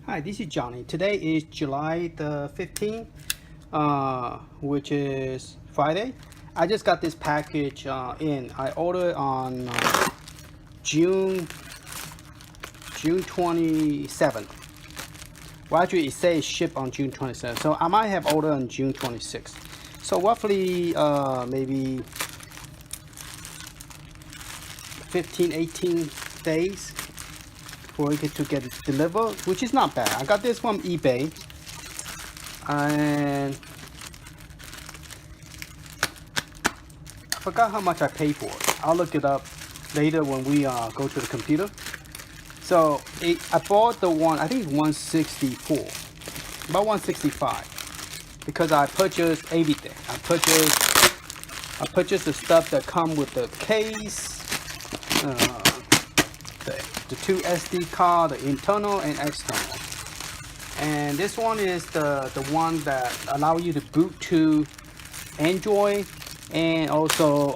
Hi, this is Johnny. Today is July the 15th, which is Friday. I just got this package in. I ordered on June 27th. Well, actually, it says ship on June 27th, so I might have ordered on June 26th. So roughly maybe 15-18 days for it to get delivered, which is not bad. I got this from eBay, and I forgot how much I paid for it. I'll look it up later when we go to the computer. So I bought the one, I think it's 164, about 165, because I purchased everything. I purchased the stuff that come with the case, the two SD card, the internal and external. And this one is the one that allow you to boot to Android and also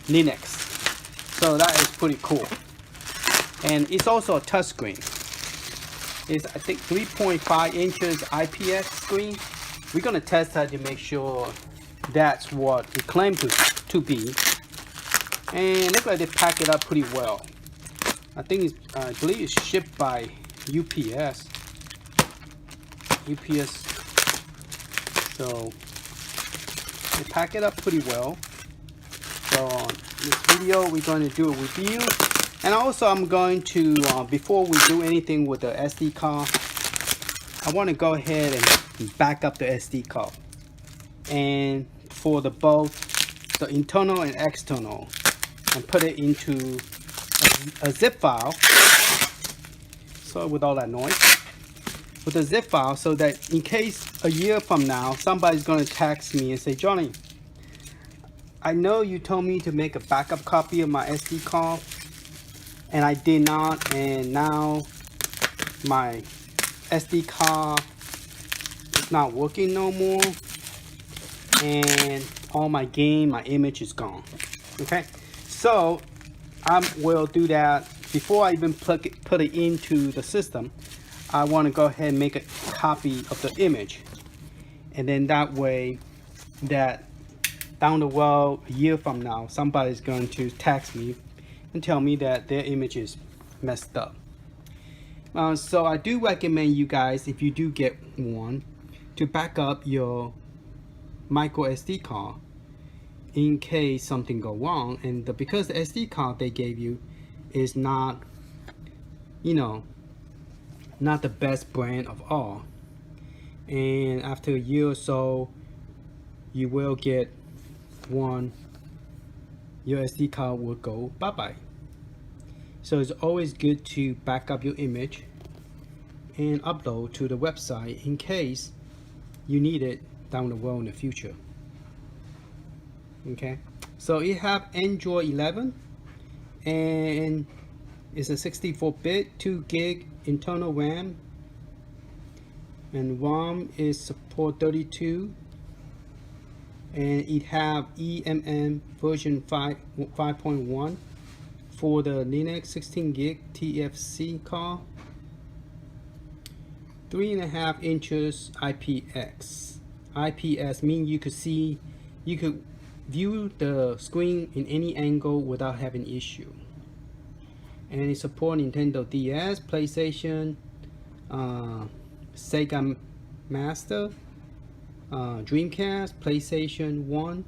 Linux. So that is pretty cool. And it's also a touch screen. It's I think 3.5 inches IPS screen. We're gonna test that to make sure that's what it claims to be. And it looks like they pack it up pretty well. I think I believe it's shipped by UPS. So they pack it up pretty well. So in this video, we're going to do a review, and also I'm going to before we do anything with the SD card, I want to go ahead and back up the SD card, and for both the internal and external, and put it into a zip file. Sorry with all that noise. With a zip file, so that in case a year from now somebody's going to text me and say, Johnny, I know you told me to make a backup copy of my SD card, and I did not, and now my SD card is not working no more, and all my my image is gone. Okay, so I will do that before I even put it into the system. I want to go ahead and make a copy of the image, and then that way that down the road, a year from now, somebody's going to text me and tell me that their image is messed up. So I do recommend you guys, if you do get one, to back up your MicroSD card in case something go wrong. And because the SD card they gave you is not, not the best brand of all, and after a year or so you will get one, your SD card will go bye-bye. So it's always good to back up your image and upload to the website in case you need it down the road in the future. Okay, so it have Android 11, and it's a 64-bit 2 gig internal RAM, and ROM is support 32, and it have EMM version 5.1 for the Linux 16 gig TFC card, 3.5 inches IPS. IPS means you could view the screen in any angle without having issue. And it supports Nintendo DS, PlayStation, Sega Master, Dreamcast, PlayStation 1,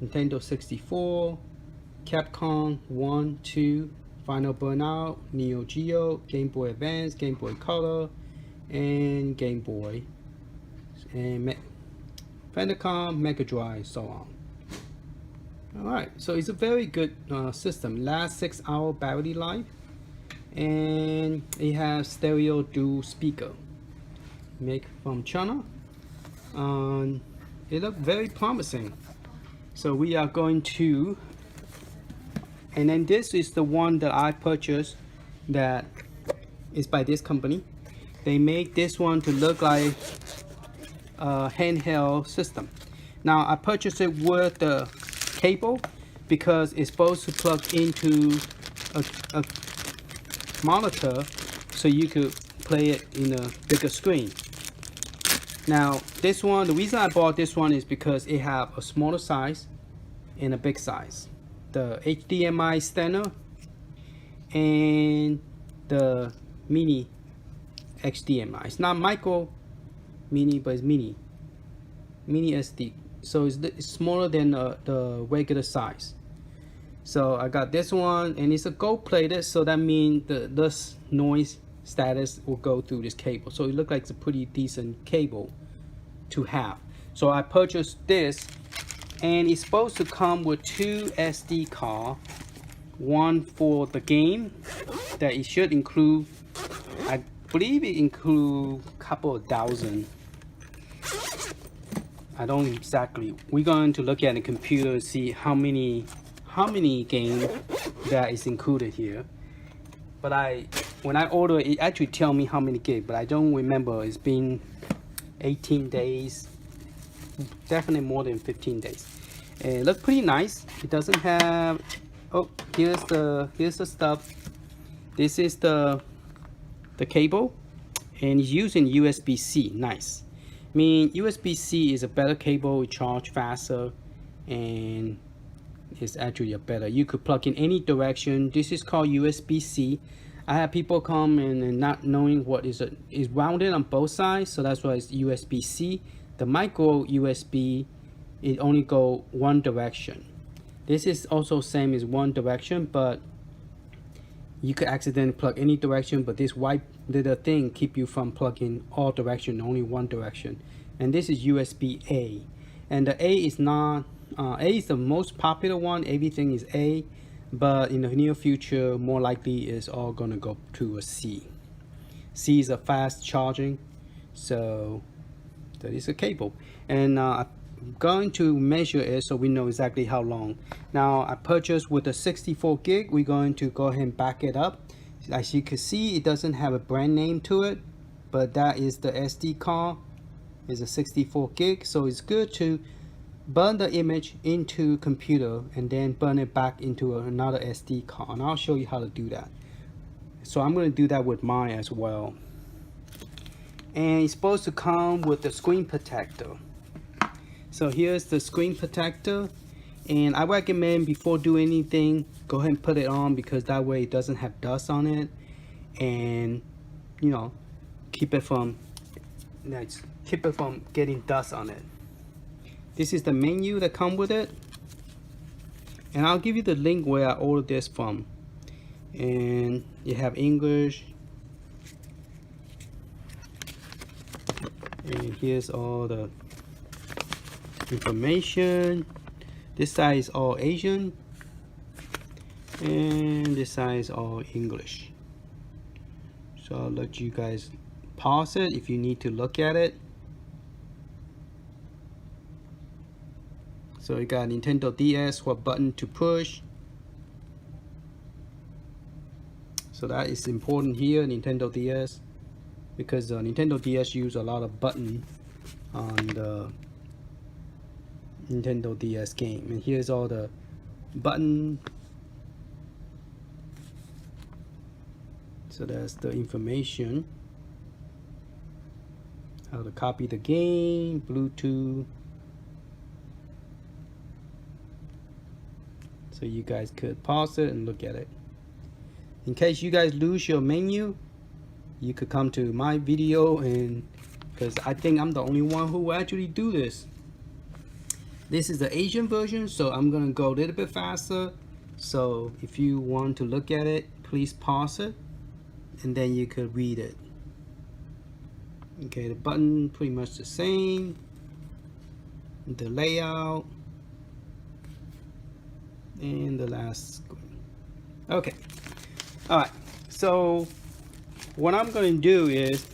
Nintendo 64, Capcom 1, 2, Final Burnout, Neo Geo, Game Boy Advance, Game Boy Color, and Game Boy, and Famicom, Mega Drive, so on. Alright, so it's a very good system. Lasts 6-hour battery life, and it has stereo dual speaker made from China. It looks very promising. So we are going to, and then this is the one that I purchased that is by this company. They make this one to look like a handheld system. Now I purchased it with the cable because it's supposed to plug into a monitor, so you could play it in a bigger screen. Now this one, the reason I bought this one is because it have a smaller size and a big size. The HDMI standard and the mini HDMI. It's not micro mini, but it's mini SD. So it's smaller than the regular size. So I got this one, and it's a gold plated, so that means the noise status will go through this cable. So it looks like it's a pretty decent cable to have. So I purchased this, and it's supposed to come with 2 SD card, one for the game that it should include. I believe it includes a couple of thousand. I don't exactly. We're going to look at the computer and see how many games that is included here. But when I order it actually tell me how many gigs, but I don't remember. It's been 18 days, definitely more than 15 days. And it looks pretty nice. It doesn't have, oh, here's the stuff. This is the cable, and it's using USB-C. Nice. I mean, USB-C is a better cable. It charges faster, and it's actually a better. You could plug in any direction. This is called USB-C. I have people come and not knowing what is rounded on both sides, so that's why it's USB-C. The micro USB, it only go one direction. This is also same as one direction, but you could accidentally plug any direction, but this white little thing keep you from plugging all direction, only one direction. And this is USB-A, and the A is not A is the most popular one. Everything is A, but in the near future, more likely is all gonna go to a C. C is a fast charging, so that is a cable. And I'm going to measure it so we know exactly how long. Now I purchased with a 64 gig. We're going to go ahead and back it up. As you can see, it doesn't have a brand name to it, but that is the SD card. It's a 64 gig, so it's good to burn the image into computer and then burn it back into another SD card, and I'll show you how to do that. So I'm going to do that with mine as well. And it's supposed to come with the screen protector. So here's the screen protector, and I recommend before doing anything, go ahead and put it on, because that way it doesn't have dust on it, and you know, keep it from getting dust on it. This is the menu that comes with it, and I'll give you the link where I ordered this from. And you have English, and here's all the information. This side is all Asian, and this side is all English. So I'll let you guys pause it if you need to look at it. So you got Nintendo DS, what button to push. So that is important here, Nintendo DS, because Nintendo DS use a lot of button on the Nintendo DS game. And here's all the button. So that's the information. How to copy the game, Bluetooth. So you guys could pause it and look at it. In case you guys lose your menu, you could come to my video, and because I think I'm the only one who will actually do this. This is the Asian version, so I'm gonna go a little bit faster. So if you want to look at it, please pause it, and then you could read it. Okay, the button pretty much the same. The layout. And the last screen. Okay, all right, so what I'm going to do is,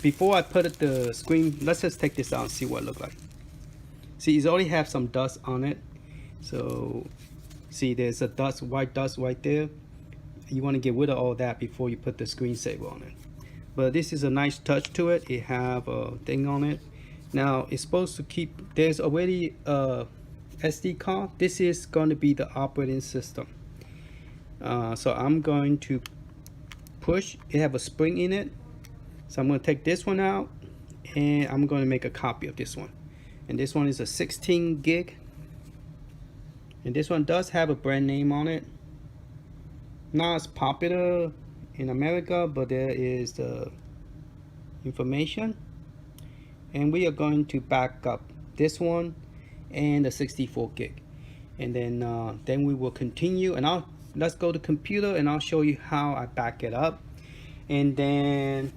before I put the screen, let's just take this out and see what it looks like. See, it's already have some dust on it. So see, there's a dust, white dust right there. You want to get rid of all that before you put the screensaver on it. But this is a nice touch to it. It have a thing on it. Now it's supposed to keep, there's already SD card. This is going to be the operating system. So I'm going to push. It have a spring in it, So I'm going to take this one out, and I'm going to make a copy of this one. And this one is a 16 gig. And this one does have a brand name on it. Not as popular in America, but there is the information. And we are going to back up this one and the 64 gig. And then we will continue, and let's go to computer, and I'll show you how I back it up. And then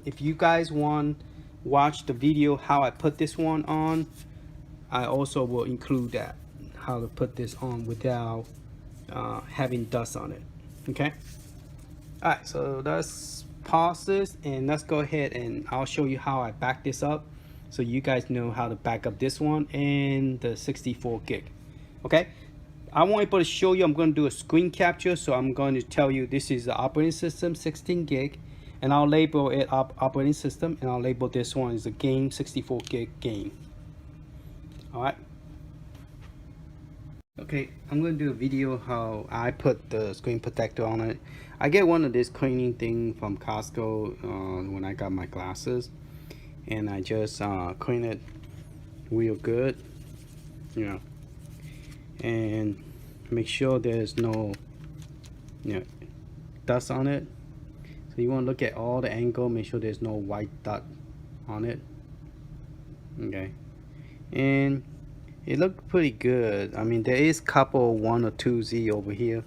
if you guys want watch the video how I put this one on, I also will include that, how to put this on without having dust on it. Okay, all right, so let's pause this and let's go ahead, and I'll show you how I back this up so you guys know how to back up this one and the 64 gig. Okay, I won't be able to show you. I'm going to do a screen capture, so I'm going to tell you this is the operating system 16 gig, and I'll label it operating system, and I'll label this one as a game 64 gig game. All right. Okay, I'm going to do a video how I put the screen protector on it. I get one of this cleaning thing from Costco when I got my glasses, and I just clean it real good, you know, and make sure there's no dust on it. So you want to look at all the angle, make sure there's no white dot on it. Okay, and it looked pretty good. I mean, there is couple 1 or 2 Z over here,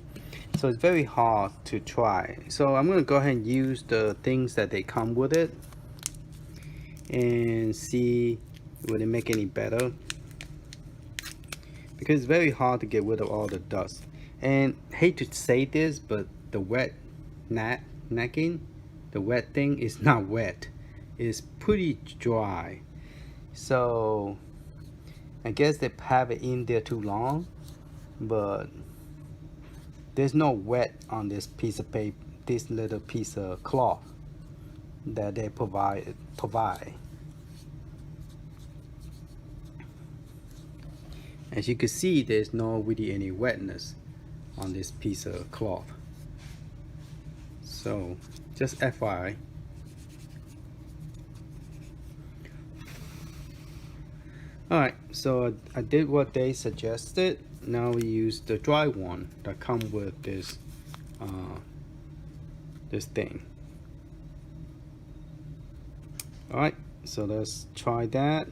so it's very hard to try. So I'm going to go ahead and use the things that they come with it and see will it make any better, because it's very hard to get rid of all the dust. And hate to say this, but the wet necking, the wet thing is not wet, it's pretty dry. So I guess they have it in there too long, but there's no wet on this piece of paper, this little piece of cloth that they provide. As you can see, there's no really any wetness on this piece of cloth. So just FYI. Alright, so I did what they suggested. Now we use the dry one that comes with this this thing. Alright, so let's try that.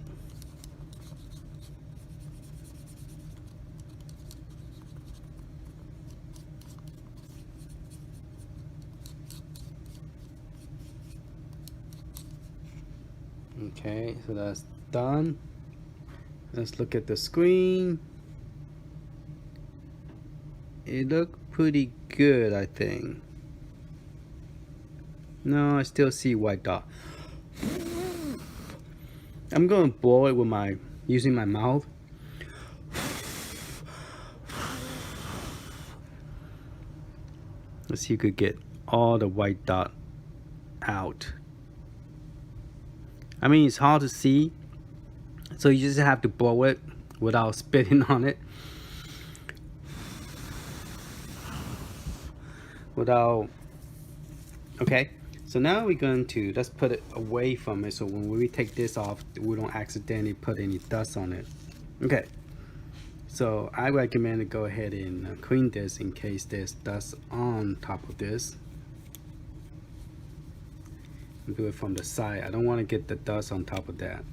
Okay, so that's done. Let's look at the screen. It looked pretty good, I think. No, I still see white dot. I'm gonna blow it with using my mouth. Let's see if you could get all the white dot out. I mean, it's hard to see, so you just have to blow it without spitting on it. Okay, so now we're going to, let's put it away from it, so when we take this off, we don't accidentally put any dust on it. Okay, so I recommend to go ahead and clean this in case there's dust on top of this. Do it from the side. I don't want to get the dust on top of that.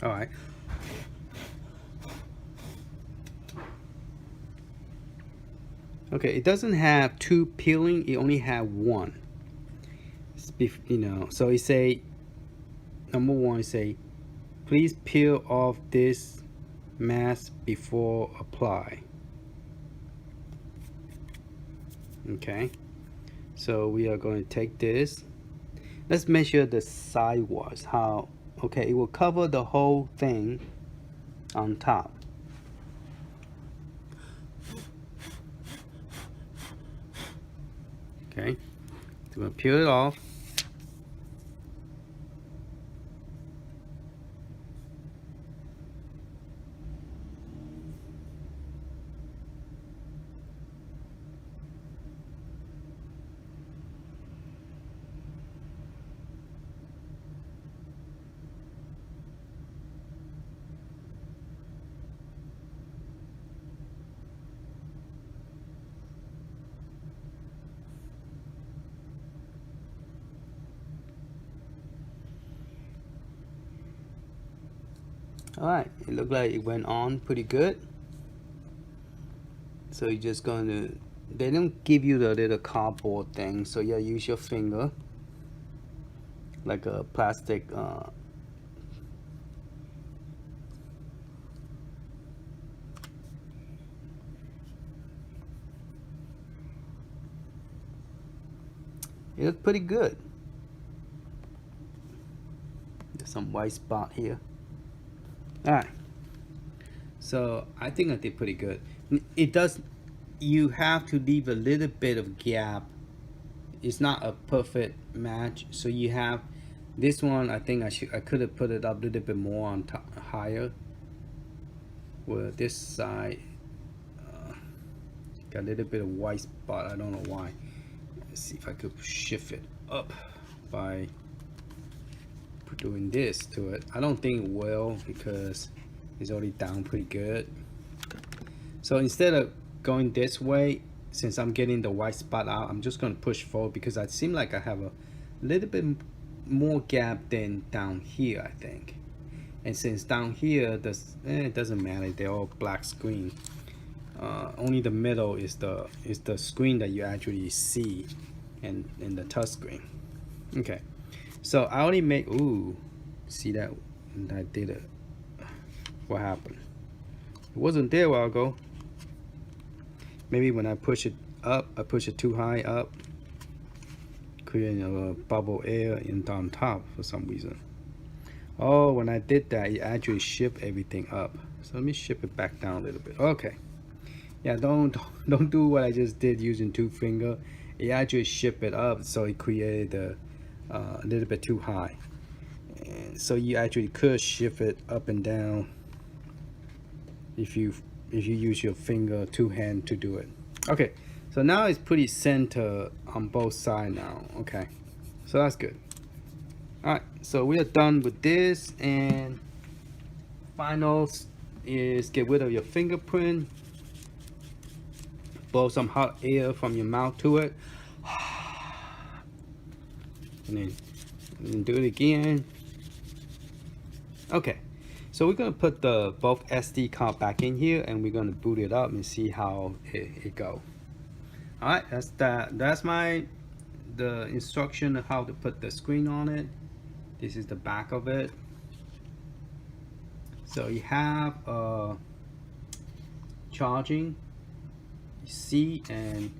All right. Okay, it doesn't have 2 peeling, it only have 1. You know, so it say, number 1, it say, please peel off this mask before apply. Okay, so we are going to take this. Let's measure the sidewalls. How? Okay, it will cover the whole thing on top. Okay, so we're going to peel it off. Alright, it looked like it went on pretty good. So you're just going to, they don't give you the little cardboard thing, so yeah, use your finger like a plastic it looked pretty good. There's some white spot here. Alright, so I think I did pretty good. It does, you have to leave a little bit of gap. It's not a perfect match, so you have this one. I think I could have put it up a little bit more on top, higher, where this side got a little bit of white spot. I don't know why. Let's see if I could shift it up by doing this to it. I don't think it will because it's already down pretty good. So instead of going this way, since I'm getting the white spot out, I'm just going to push forward because I seem like I have a little bit more gap than down here, I think. And since down here, it doesn't matter, they're all black screen. Only the middle is the screen that you actually see, and the touch screen. Okay, so I only make, ooh, see that? And I did it. What happened? It wasn't there a while ago. Maybe when I push it up, I push it too high up, creating a bubble air on top for some reason. Oh, when I did that, it actually shift everything up. So let me shift it back down a little bit. Okay. Yeah, don't do what I just did using two finger. It actually shift it up, so it created a little bit too high. And so you actually could shift it up and down if you use your finger, two hand to do it. Okay, so now it's pretty center on both sides now. Okay, so that's good. All right, so we are done with this, and finals is get rid of your fingerprint. Blow some hot air from your mouth to it, and then do it again. Okay, so we're gonna put the both SD card back in here, and we're gonna boot it up and see how it go. All right, that's the instruction of how to put the screen on it. This is the back of it. So you have charging C, and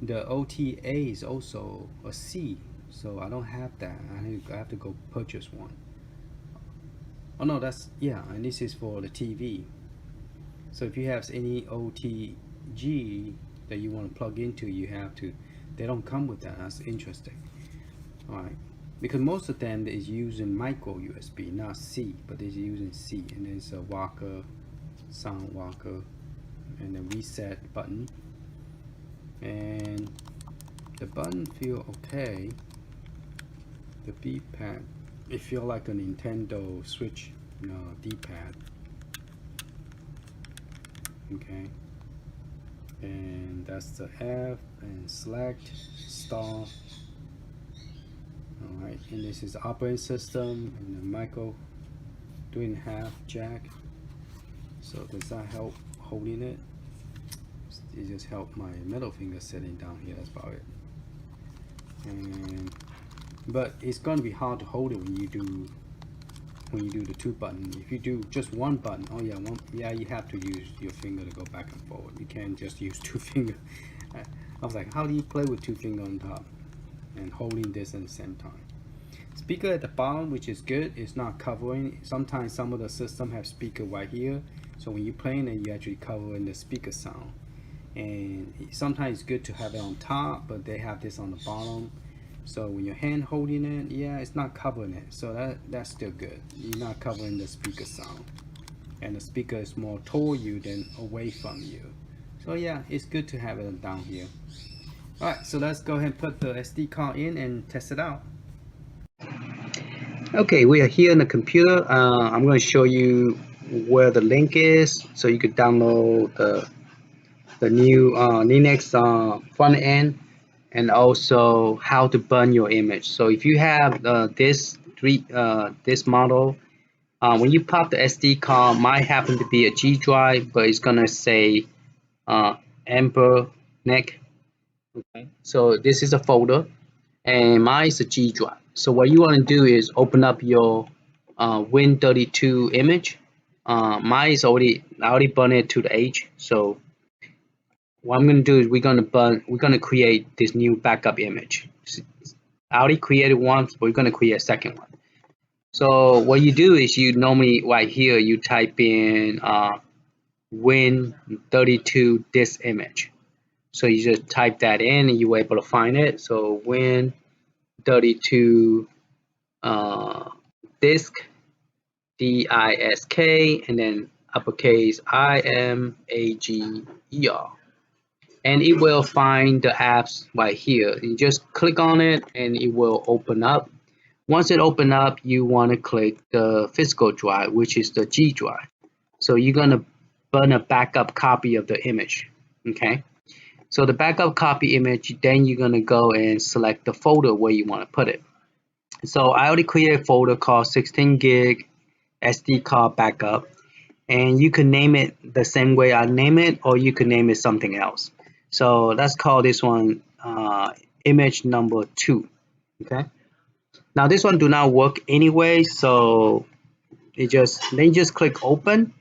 the OTA is also a C, so I don't have that. I have to go purchase one. Oh no, that's, yeah, and this is for the TV. So if you have any OTG that you want to plug into, you have to, they don't come with that. That's interesting. All right, because most of them is using micro USB, not C, but they're using C. And there's a walker, sound walker, and the reset button, and the button feel okay. The D-pad, it feel like a Nintendo Switch D-pad. Okay, and that's the F, and select, start. All right, and this is the operating system, and the micro 3.5 jack. So does that help holding it? It just helped my middle finger sitting down here. That's about it. And but it's going to be hard to hold it when you do the two button. If you do just one button, oh yeah, yeah, you have to use your finger to go back and forward. You can't just use two finger. I was like, how do you play with two finger on top and holding this at the same time? Speaker at the bottom, which is good, it's not covering. Sometimes some of the system have speaker right here, so when you're playing it, you actually cover in the speaker sound. And sometimes it's good to have it on top, but they have this on the bottom. So when your hand holding it, yeah, it's not covering it. So that's still good. You're not covering the speaker sound, and the speaker is more toward you than away from you. So yeah, it's good to have it down here. All right, so let's go ahead and put the SD card in and test it out. Okay, we are here in the computer. I'm going to show you where the link is, so you could download the new Linux front end, and also how to burn your image. So if you have this model, When you pop the SD card, might happen to be a G drive, but it's gonna say ANBERNIC. Okay, so this is a folder, and mine is a G drive. So what you want to do is open up your Win32 image. Mine is I already burned it to the H. So what I'm gonna do is we're gonna create this new backup image. I already created one, but we're gonna create a second one. So what you do is you normally right here you type in Win32 disk image. So you just type that in and you were able to find it. So Win32 disk disk and then uppercase IMAGER, and it will find the apps right here. You just click on it and it will open up. Once it open up, you want to click the physical drive, which is the G drive. So you're gonna burn a backup copy of the image. Okay, so the backup copy image, then you're gonna go and select the folder where you want to put it. So I already created a folder called 16 gig SD card backup, and you can name it the same way I name it, or you can name it something else. So let's call this one image number 2. Okay, now this one do not work anyway, so then you just click open.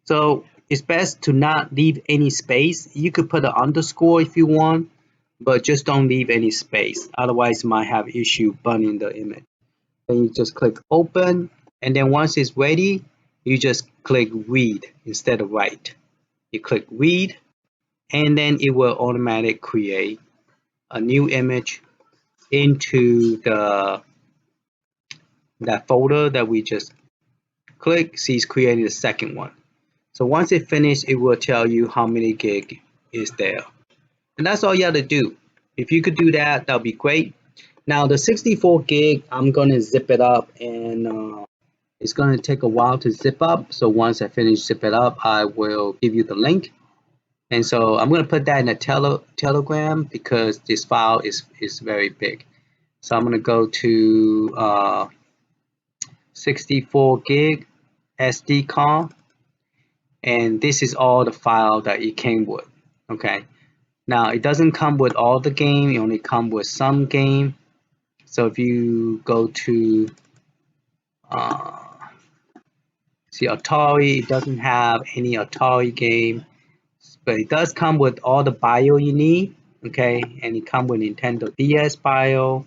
So it's best to not leave any space. You could put an underscore if you want, but just don't leave any space, otherwise you might have issue burning the image. Then you just click open, and then once it's ready, you just click read instead of write. You click read, and then it will automatically create a new image into that folder that we just click. See, it's creating the second one. So once it finishes, it will tell you how many gig is there, and that's all you have to do. If you could do that, that'll be great. Now the 64 gig, I'm gonna zip it up, and it's gonna take a while to zip up. So once I finish zip it up, I will give you the link. And so I'm gonna put that in a Telegram because this file is very big. So I'm gonna go to 64 gig SD card, and this is all the file that it came with. Okay, now it doesn't come with all the game, it only comes with some game. So if you go to see Atari, it doesn't have any Atari game, but it does come with all the bio you need. Okay, and it comes with Nintendo DS bio.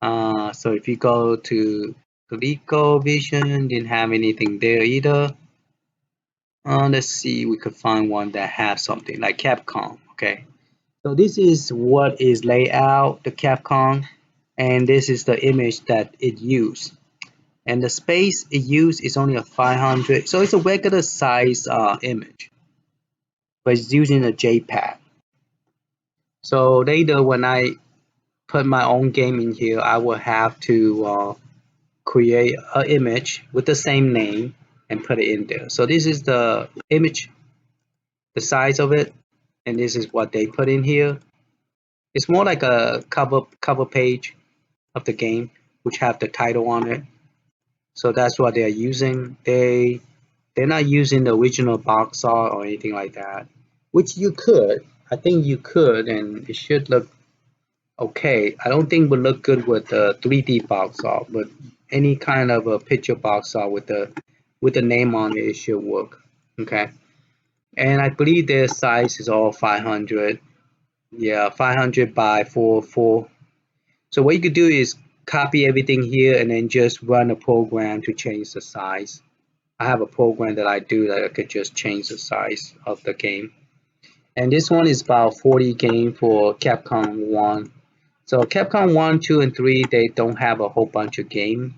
So if you go to ColecoVision, didn't have anything there either. Let's see, we could find one that has something like Capcom. Okay, so this is what is laid out, the Capcom, and this is the image that it used. And the space it used is only a 500, so it's a regular size image, but it's using a JPEG. So later when I put my own game in here, I will have to create an image with the same name and put it in there. So this is the image, the size of it, and this is what they put in here. It's more like a cover page of the game, which have the title on it. So that's what they're using. They're not using the original box art or anything like that, which you could. I think you could, and it should look okay. I don't think it would look good with the 3D box art, but any kind of a picture box art with the name on it, it should work. Okay, and I believe their size is all 500. Yeah, 500 by 4. So what you could do is copy everything here and then just run a program to change the size. I have a program that I do that I could just change the size of the game. And this one is about 40 game for Capcom 1. So Capcom 1, 2, and 3, they don't have a whole bunch of game.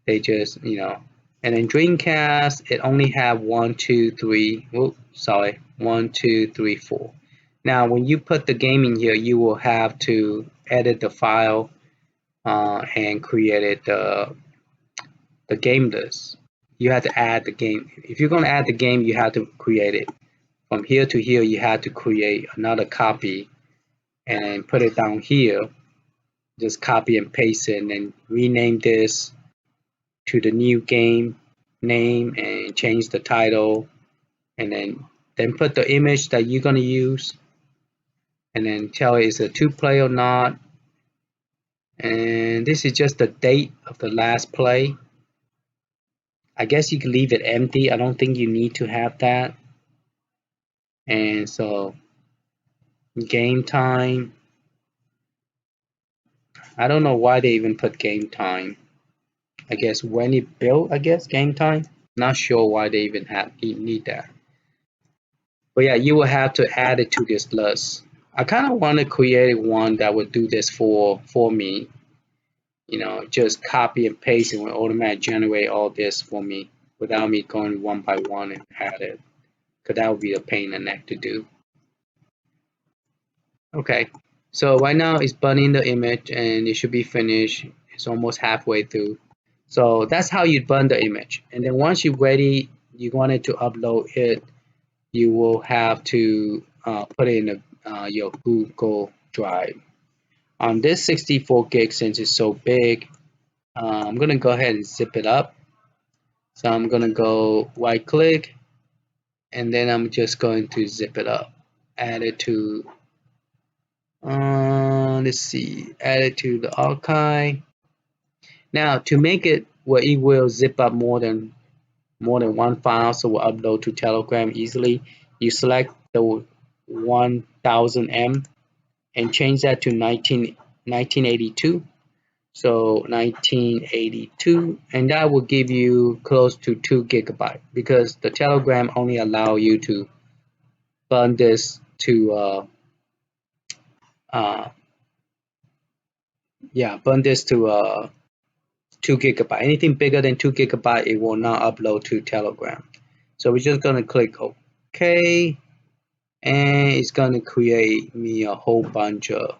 They just, and then Dreamcast, it only have 1, 2, 3, 1, 2, 3, 4. Now, when you put the game in here, you will have to edit the file and create the game list. You have to add the game. If you're going to add the game, you have to create it. From here to here, you have to create another copy and put it down here. Just copy and paste it and then rename this to the new game name and change the title, and then put the image that you're gonna use, and then tell it it's a 2-play or not. And this is just the date of the last play. I guess you can leave it empty. I don't think you need to have that. And so game time. I don't know why they even put game time. I guess when it built, I guess game time. Not sure why they even need that. But yeah, you will have to add it to this list. I kind of want to create one that would do this for me. You know, just copy and paste and will automatically generate all this for me without me going one by one and add it. Because that would be a pain in the neck to do. Okay, so right now it's burning the image and it should be finished. It's almost halfway through. So that's how you burn the image. And then once you're ready, you wanted to upload it, you will have to put it in your Google Drive. On this 64 gig, since it's so big, I'm going to go ahead and zip it up. So I'm going to go right click, and then I'm just going to zip it up. Add it to, let's see, add it to the archive. Now to make it where it will zip up more than one file, so we'll upload to Telegram easily, you select the 1000 M and change that to 1982. So 1982, and that will give you close to 2 GB, because the Telegram only allow you to burn this to 2 GB. Anything bigger than 2 GB, it will not upload to Telegram. So we're just gonna click OK, and it's gonna create me a whole bunch of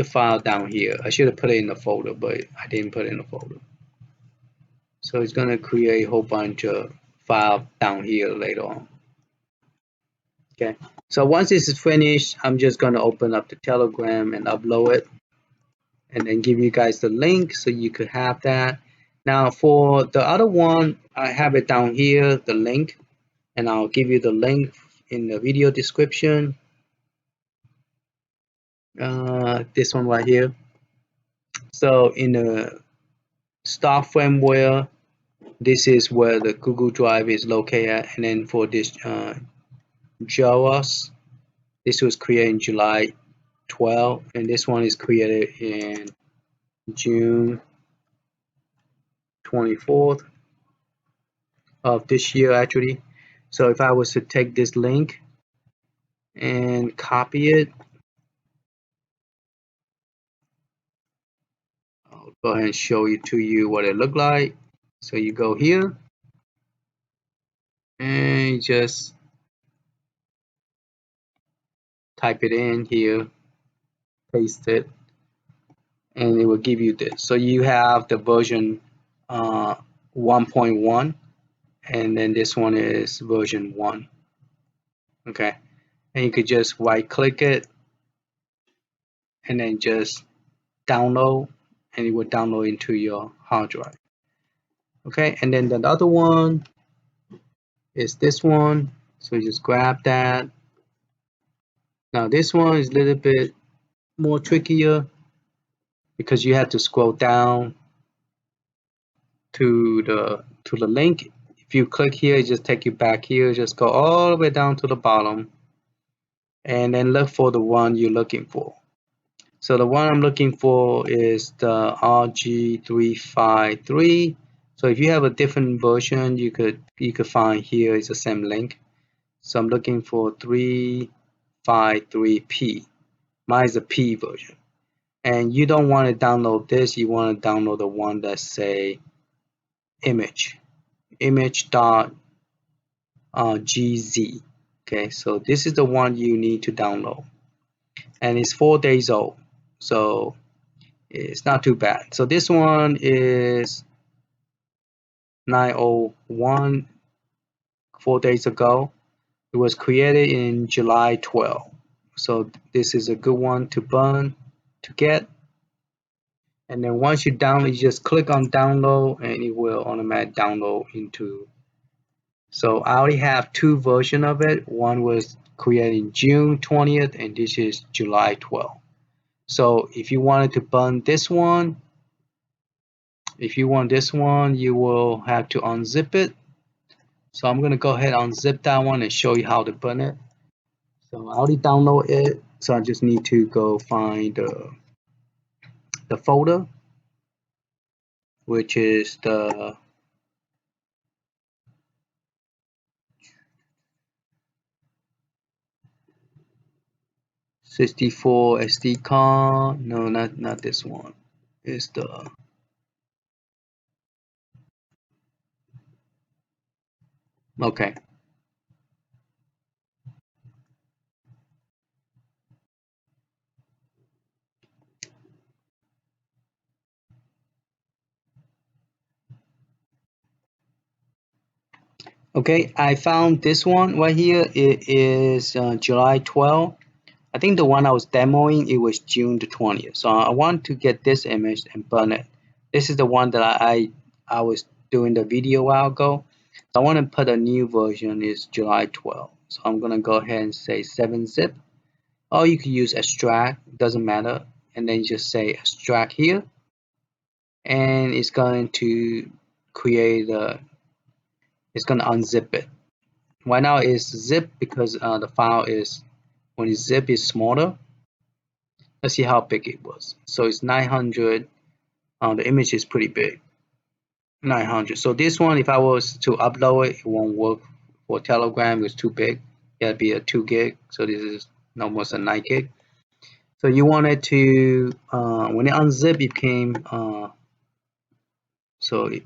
files down here. I should have put it in the folder, but I didn't put it in the folder. So it's gonna create a whole bunch of files down here later on. Okay, so once this is finished, I'm just gonna open up the Telegram and upload it, and then give you guys the link so you could have that. Now for the other one, I have it down here, the link, and I'll give you the link in the video description. This one right here. So in the stock firmware, this is where the Google Drive is located at. And then for this JELOS, this was created in July 12, and this one is created in June 24th of this year actually. So if I was to take this link and copy it, I'll go ahead and show you what it looked like. So you go here and you just type it in here, paste it, and it will give you this. So you have the version 1.1, and then this one is version 1. Okay, and you could just right click it and then just download, and it will download into your hard drive. Okay, and then the other one is this one, so you just grab that. Now this one is a little bit more trickier because you have to scroll down to the link. If you click here, it just take you back here, just go all the way down to the bottom and then look for the one you're looking for. So the one I'm looking for is the RG353. So if you have a different version, you could find here is the same link. So I'm looking for 353P. Mine is a P version. And you don't want to download this, you want to download the one that say image.gz. Okay, so this is the one you need to download, and it's 4 days old, so it's not too bad. So this one is 901, 4 days ago. It was created in July 12, so this is a good one to burn, to get. And then once you download, you just click on download and it will automatically download into. So I already have two versions of it. One was created June 20th and this is July 12th. So if you wanted to burn this one, if you want this one, you will have to unzip it. So I'm gonna go ahead and unzip that one and show you how to burn it. So I already downloaded it. So I just need to go find the folder, which is the 64 SD card. No, not this one. It's the okay. Okay, I found this one right here. It is July 12th. I think the one I was demoing, it was June the 20th. So I want to get this image and burn it. This is the one that I was doing the video a while ago. So I want to put a new version. It's July 12th. So I'm gonna go ahead and say 7-zip. Or you can use extract, doesn't matter. And then you just say extract here, and it's going to create a. It's gonna unzip it. Right now it's zip because the file is when it's zip is smaller. Let's see how big it was. So it's 900. The image is pretty big, 900. So this one, if I was to upload it, it won't work for Telegram. It's too big. It'll be a 2 gig. So this is almost a 9 gig. So you want it to when it unzip, it came. So it,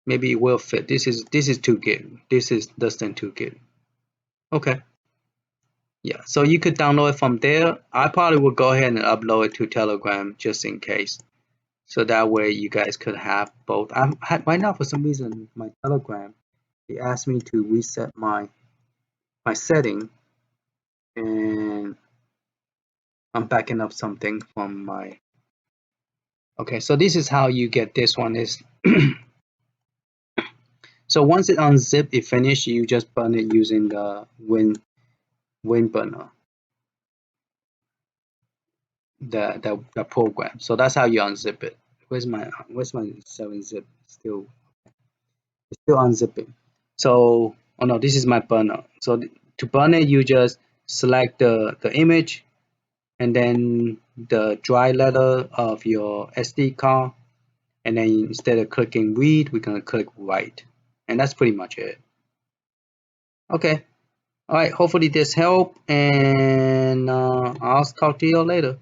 maybe it will fit. This is 2 gig. This is less than 2 gig. Okay. Yeah, so you could download it from there. I probably would go ahead and upload it to Telegram just in case. So that way you guys could have both. Right now for some reason my Telegram, it asked me to reset my setting, and I'm backing up something from my. Okay, so this is how you get this one is. So once it unzip, it finished, you just burn it using the wind burner. The program. So that's how you unzip it. Where's my 7-zip? Still unzipping. So oh no, this is my burner. So to burn it, you just select the image and then the dry letter of your SD card, and then instead of clicking read, we're gonna click write, and that's pretty much it. Okay, all right. Hopefully this helped, and I'll talk to you later.